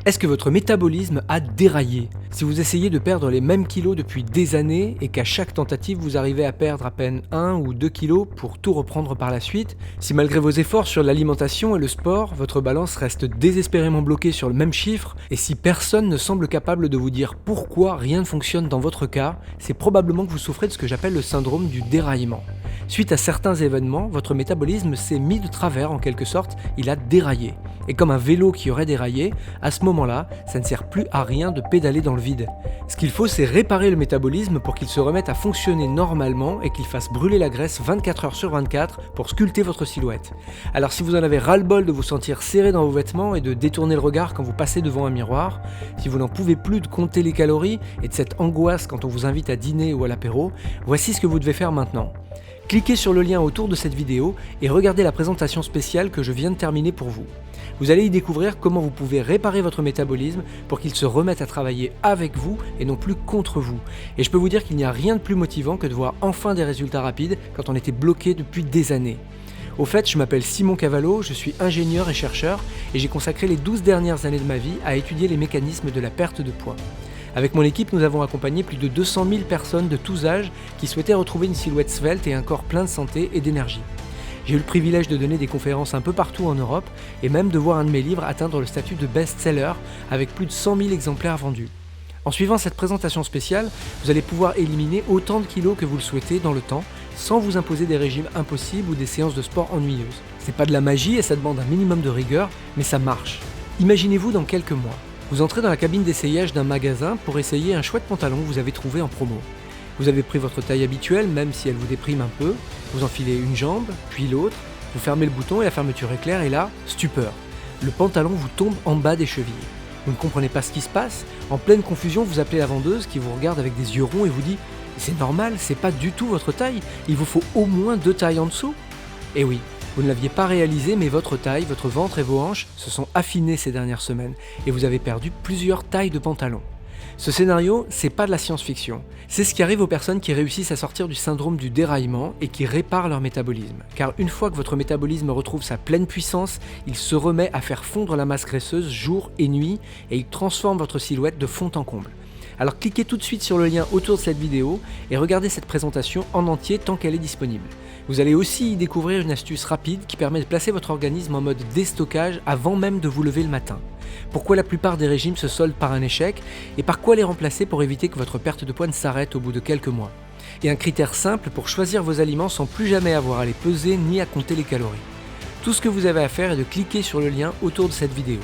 Est-ce que votre métabolisme a déraillé? Si vous essayez de perdre les mêmes kilos depuis des années et qu'à chaque tentative vous arrivez à perdre à peine 1 ou 2 kilos pour tout reprendre par la suite, si malgré vos efforts sur l'alimentation et le sport, votre balance reste désespérément bloquée sur le même chiffre, et si personne ne semble capable de vous dire pourquoi rien ne fonctionne dans votre cas, c'est probablement que vous souffrez de ce que j'appelle le syndrome du déraillement. Suite à certains événements, votre métabolisme s'est mis de travers en quelque sorte, il a déraillé. Et comme un vélo qui aurait déraillé, à ce moment-là, ça ne sert plus à rien de pédaler dans le vide. Ce qu'il faut, c'est réparer le métabolisme pour qu'il se remette à fonctionner normalement et qu'il fasse brûler la graisse 24 heures sur 24 pour sculpter votre silhouette. Alors si vous en avez ras-le-bol de vous sentir serré dans vos vêtements et de détourner le regard quand vous passez devant un miroir, si vous n'en pouvez plus de compter les calories et de cette angoisse quand on vous invite à dîner ou à l'apéro, voici ce que vous devez faire maintenant. Cliquez sur le lien autour de cette vidéo et regardez la présentation spéciale que je viens de terminer pour vous. Vous allez y découvrir comment vous pouvez réparer votre métabolisme pour qu'il se remette à travailler avec vous et non plus contre vous. Et je peux vous dire qu'il n'y a rien de plus motivant que de voir enfin des résultats rapides quand on était bloqué depuis des années. Au fait, je m'appelle Simon Cavallo, je suis ingénieur et chercheur et j'ai consacré les 12 dernières années de ma vie à étudier les mécanismes de la perte de poids. Avec mon équipe, nous avons accompagné plus de 200 000 personnes de tous âges qui souhaitaient retrouver une silhouette svelte et un corps plein de santé et d'énergie. J'ai eu le privilège de donner des conférences un peu partout en Europe et même de voir un de mes livres atteindre le statut de best-seller avec plus de 100 000 exemplaires vendus. En suivant cette présentation spéciale, vous allez pouvoir éliminer autant de kilos que vous le souhaitez dans le temps sans vous imposer des régimes impossibles ou des séances de sport ennuyeuses. C'est pas de la magie et ça demande un minimum de rigueur, mais ça marche. Imaginez-vous dans quelques mois. Vous entrez dans la cabine d'essayage d'un magasin pour essayer un chouette pantalon que vous avez trouvé en promo. Vous avez pris votre taille habituelle, même si elle vous déprime un peu, vous enfilez une jambe, puis l'autre, vous fermez le bouton et la fermeture éclaire, et là, stupeur. Le pantalon vous tombe en bas des chevilles. Vous ne comprenez pas ce qui se passe, en pleine confusion, vous appelez la vendeuse qui vous regarde avec des yeux ronds et vous dit « C'est normal, c'est pas du tout votre taille, il vous faut au moins 2 tailles en dessous ». Et oui, vous ne l'aviez pas réalisé, mais votre taille, votre ventre et vos hanches se sont affinés ces dernières semaines et vous avez perdu plusieurs tailles de pantalon. Ce scénario, c'est pas de la science-fiction. C'est ce qui arrive aux personnes qui réussissent à sortir du syndrome du déraillement et qui réparent leur métabolisme. Car une fois que votre métabolisme retrouve sa pleine puissance, il se remet à faire fondre la masse graisseuse jour et nuit et il transforme votre silhouette de fond en comble. Alors cliquez tout de suite sur le lien autour de cette vidéo et regardez cette présentation en entier tant qu'elle est disponible. Vous allez aussi y découvrir une astuce rapide qui permet de placer votre organisme en mode déstockage avant même de vous lever le matin. Pourquoi la plupart des régimes se soldent par un échec et par quoi les remplacer pour éviter que votre perte de poids ne s'arrête au bout de quelques mois. Et un critère simple pour choisir vos aliments sans plus jamais avoir à les peser ni à compter les calories. Tout ce que vous avez à faire est de cliquer sur le lien autour de cette vidéo.